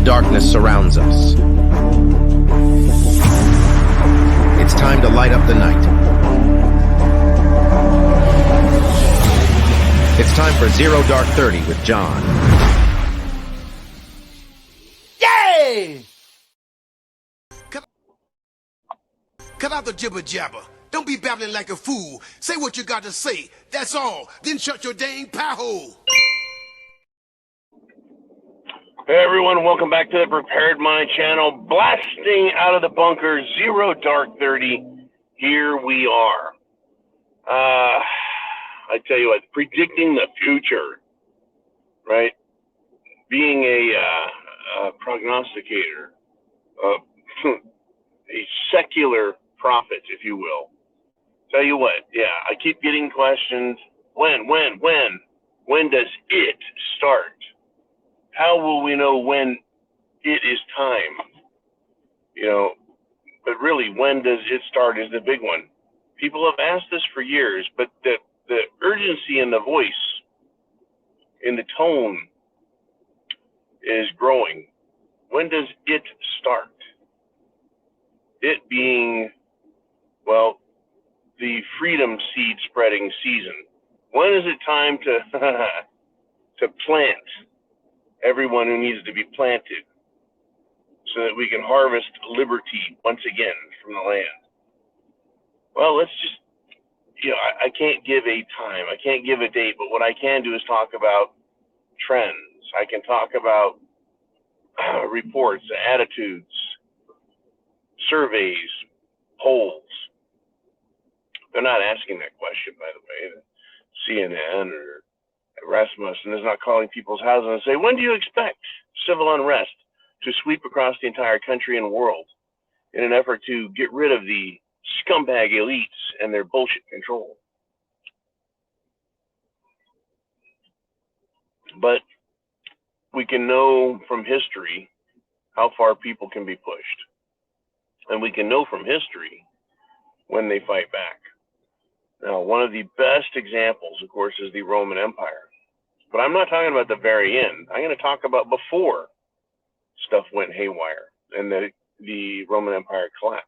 the darkness surrounds us. It's time to light up the night. It's time for Zero Dark 30 with John. Yay! Cut out the jibber jabber. Don't be babbling like a fool. Say what you got to say. That's all. Then shut your dang pie hole. Hey everyone, welcome back to the Prepared Mind channel. Blasting out of the bunker, Zero Dark 30. Here we are. I tell you what, predicting the future, right? Being a prognosticator, a secular prophet, if you will. Tell you what, yeah, I keep getting questions. When does it start? How will we know when it is time? You know, but really, when does it start is the big one. People have asked this for years, but the urgency in the voice, in the tone, is growing. When does it start? It being, well, the freedom seed spreading season. When is it time to plant everyone who needs to be planted so that we can harvest liberty once again from the land? Well, let's just, I can't give a time. I can't give a date, but what I can do is talk about trends. I can talk about reports, attitudes, surveys, polls. They're not asking that question, by the way. CNN or Rasmussen is not calling people's houses and say, when do you expect civil unrest to sweep across the entire country and world in an effort to get rid of the scumbag elites and their bullshit control? But we can know from history how far people can be pushed. And we can know from history when they fight back. Now, one of the best examples, of course, is the Roman Empire. But I'm not talking about the very end. I'm going to talk about before stuff went haywire and the Roman Empire collapsed.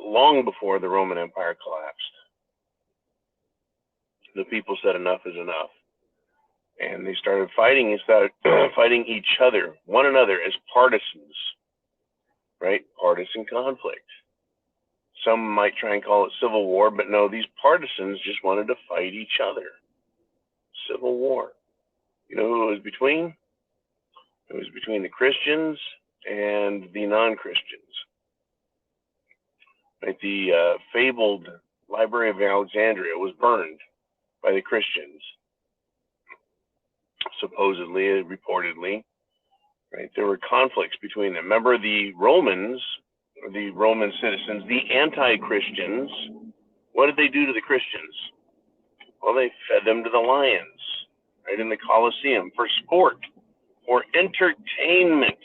Long before the Roman Empire collapsed, the people said enough is enough. And they started fighting each other, one another, as partisans, right? Partisan conflict. Some might try and call it civil war, but no, these partisans just wanted to fight each other. Civil war. You know who it was between? It was between the Christians and the non-Christians. Right? The fabled Library of Alexandria was burned by the Christians. Supposedly, reportedly, right? There were conflicts between them. Remember the Romans, or the Roman citizens, the anti-Christians, what did they do to the Christians? Well, they fed them to the lions, right, in the Colosseum, for sport, for entertainment.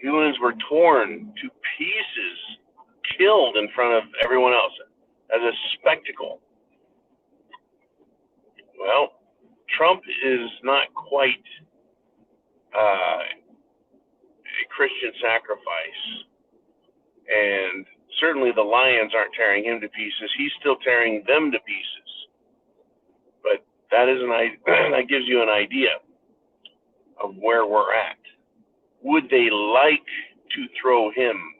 Humans were torn to pieces, killed in front of everyone else as a spectacle. Well, Trump is not quite a Christian sacrifice, and certainly the lions aren't tearing him to pieces. He's still tearing them to pieces. But that gives you an idea of where we're at. Would they like to throw him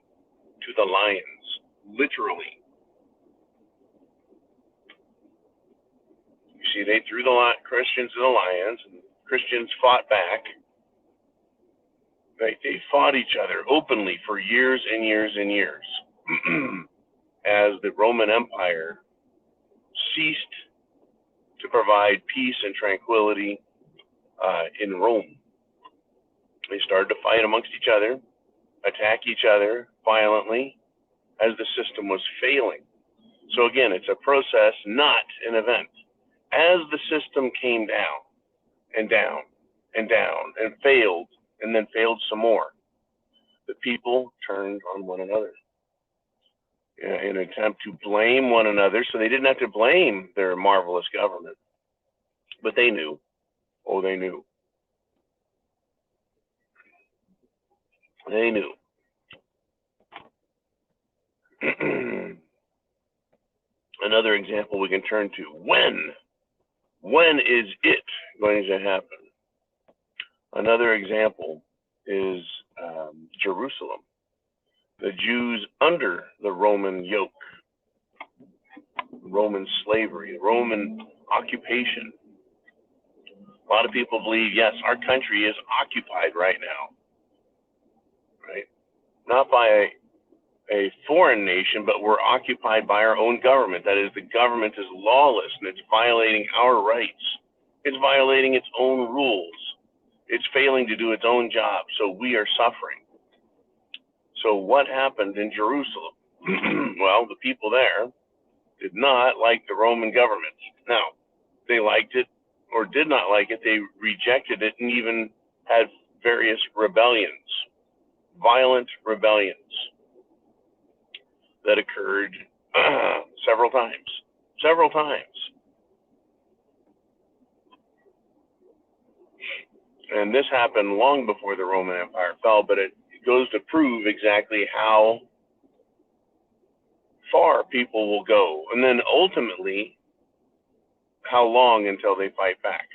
to the lions, literally? You see, they threw the Christians to the lions, and Christians fought back. Right? They fought each other openly for years and years and years as the Roman Empire ceased to provide peace and tranquility in Rome. They started to fight amongst each other, attack each other violently as the system was failing. So again, it's a process, not an event. As the system came down and down and down and failed, and then failed some more, the people turned on one another in an attempt to blame one another, so they didn't have to blame their marvelous government. But they knew. Oh, they knew. They knew. Another example we can turn to. When is it going to happen? Another example is Jerusalem. The Jews under the Roman yoke, Roman slavery, Roman occupation. A lot of people believe, yes, our country is occupied right now, right? Not by a foreign nation, but we're occupied by our own government. That is, the government is lawless and it's violating our rights. It's violating its own rules. It's failing to do its own job, so we are suffering. So what happened in Jerusalem? Well, the people there did not like the Roman government. Now, they liked it or did not like it. They rejected it and even had various rebellions, violent rebellions that occurred several times. And this happened long before the Roman Empire fell, but it goes to prove exactly how far people will go, and then ultimately how long until they fight back.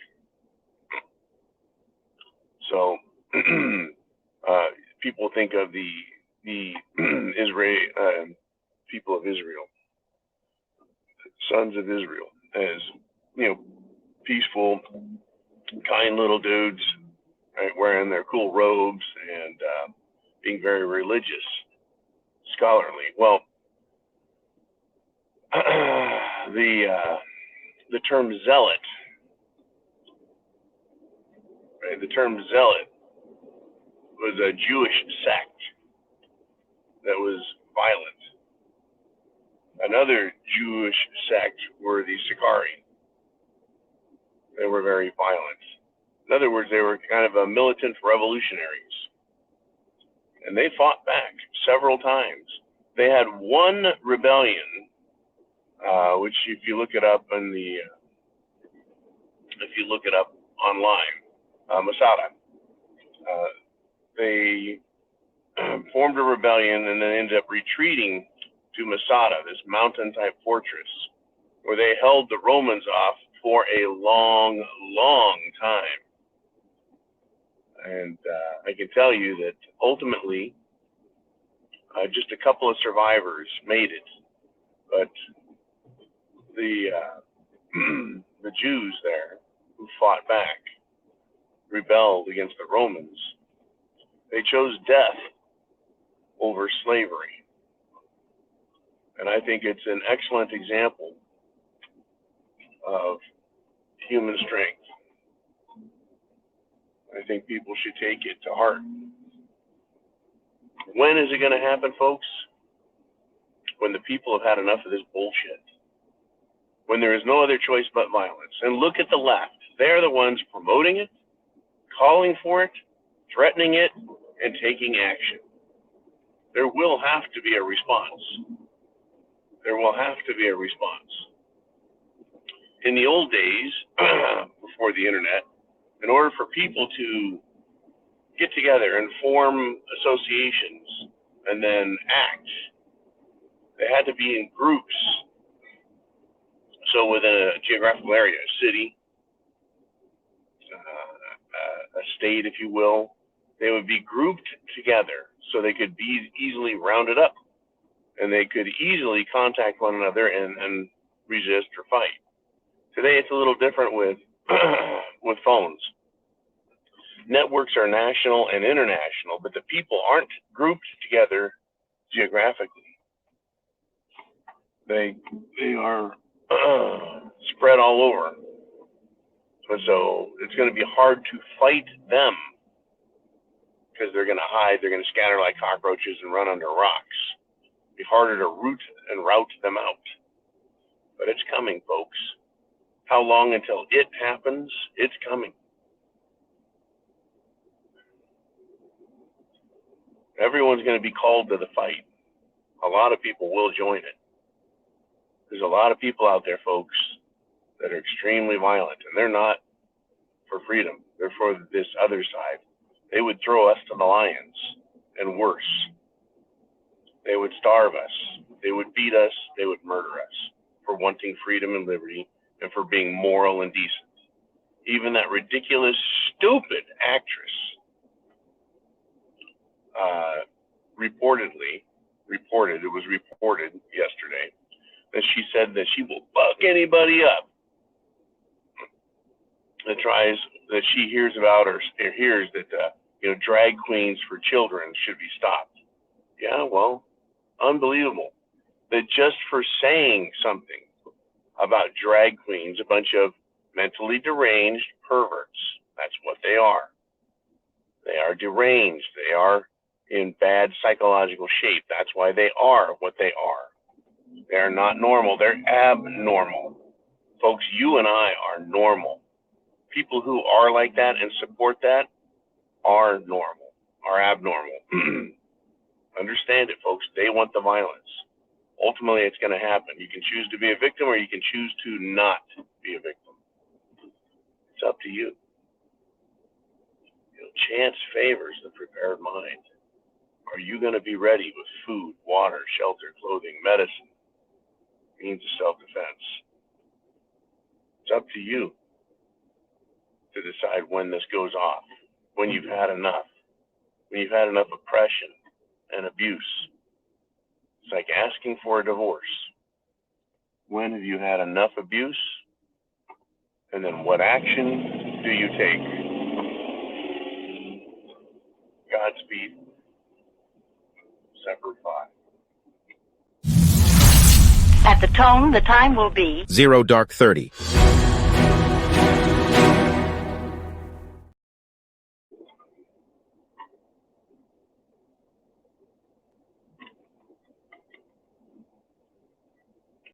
So people think of the Israel people of Israel, sons of Israel, as, you know, peaceful, kind little dudes, right, wearing their cool robes and being very religious, scholarly. Well, the term zealot, right? The term zealot was a Jewish sect that was violent. Another Jewish sect were the Sicarii. They were very violent. In other words, they were kind of a militant revolutionaries. And they fought back several times. They had one rebellion, which if you look it up in the, if you look it up online, Masada, they formed a rebellion and then ended up retreating to Masada, this mountain-type fortress, where they held the Romans off for a long, long time. And I can tell you that ultimately, just a couple of survivors made it. But the the Jews there who fought back, rebelled against the Romans, they chose death over slavery. And I think it's an excellent example of human strength. I think people should take it to heart. When is it going to happen, folks? When the people have had enough of this bullshit. When there is no other choice but violence. And look at the left. They're the ones promoting it, calling for it, threatening it, and taking action. There will have to be a response. There will have to be a response. In the old days, before the internet, in order for people to get together and form associations and then act, they had to be in groups. So within a geographical area, a city, a state, if you will, they would be grouped together so they could be easily rounded up and they could easily contact one another and resist or fight. Today it's a little different with with phones. Networks are national and international, but the people aren't grouped together geographically. They are spread all over. So it's going to be hard to fight them because they're going to hide, they're going to scatter like cockroaches and run under rocks. It'll be harder to root and rout them out. But it's coming, folks. How long until it happens? It's coming. Everyone's going to be called to the fight. A lot of people will join it. There's a lot of people out there, folks, that are extremely violent, and they're not for freedom. They're for this other side. They would throw us to the lions and worse. They would starve us. They would beat us. They would murder us for wanting freedom and liberty and for being moral and decent. Even that ridiculous, stupid actress it was reported yesterday, that she said that she will fuck anybody up that she hears about or hears that, drag queens for children should be stopped. Yeah, well, unbelievable. That just for saying something about drag queens, a bunch of mentally deranged perverts, that's what they are. They are deranged. They are in bad psychological shape. That's why they are what they are. They're not normal. They're abnormal. Folks, you and I are normal. People who are like that and support that are normal, are abnormal. Understand it, folks. They want the violence. Ultimately, it's going to happen. You can choose to be a victim or you can choose to not be a victim. It's up to you. Chance favors the prepared mind. Are you going to be ready with food, water, shelter, clothing, medicine, means of self-defense? It's up to you to decide when this goes off, when you've had enough, when you've had enough oppression and abuse. It's like asking for a divorce. When have you had enough abuse? And then what action do you take? Godspeed. Semper Fi. At the tone, the time will be 0 Dark 30.